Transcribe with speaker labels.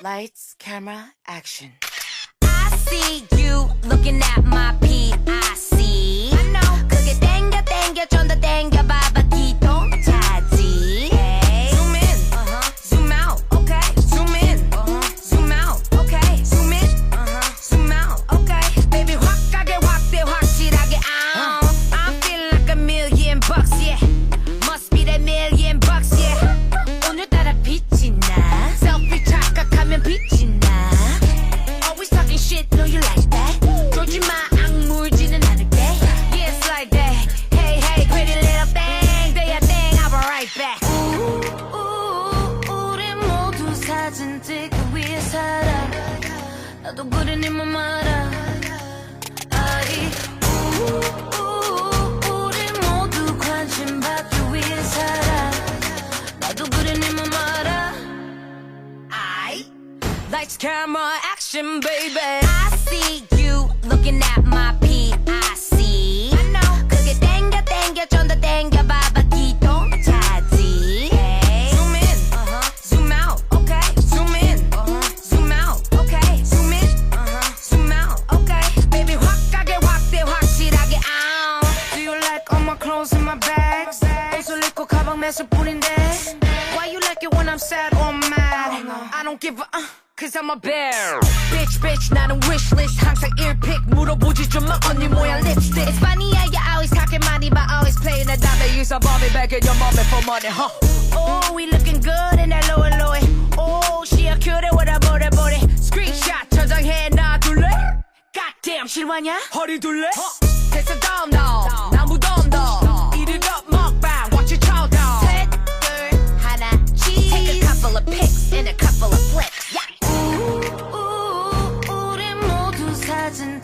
Speaker 1: Lights, camera, action.
Speaker 2: I see you looking at my PIC. I know. 그게 땡겨 땡겨 좀 더 땡겨 봐봐 기동차지. Hey. Zoom in, zoom out, okay. Zoom in, zoom out, okay. Zoom in, zoom out, okay. Baby 확 가게 확대 확실하게. I feel like $1,000,000, yeah. Must be that $1,000,000, yeah. 오늘따라 빛이 나. Selfie 착각하면 빛이 나. Always talking shit, know you like that. 조지 마 악물지는 않을게. Yeah, it's like that. Hey, hey, pretty little thing. Do your thing, I'll be right back. 우리 모두 사진 찍기 위해 살아. 나도 그래 네 맘 알아. 아이, 우리 모두 관심 받기 위해 살아. 나도 그래 네 맘 알아. Lights, camera, action, baby. I see you looking at my PIC. I know. 그게 땡겨 땡겨 좀 더 땡겨 봐봐 기동차지. Hey. Zoom in, zoom out, okay. Zoom in, zoom out, okay. Zoom in, zoom out, okay. Baby 확 가게 확대 확실하게. Do you like all my clothes in my bags? 옷을 입고 가방 매실 뿐인데. Why you like it when I'm sad or mad? I don't give a Cause I'm a bear. Bitch, 나는 wishlist. 항상 earpick 물어보지 좀 마 언니 모양 lipstick. It's funny how you always talking money but always playing the dumb. They use a bomb back in your mommy for money, huh? Oh, we looking good in that lower lower. Oh, she a cutie with a booty. Screenshot 저장해 놔둘래? Goddamn 실화냐? 허리 둘래? 됐어 다음 나 무덤 이리가 먹방 watch it chow down. 셋, 둘, 하나, cheese. Take a couple of pics and a couple of flicks. Yeah. 우리 모두 사진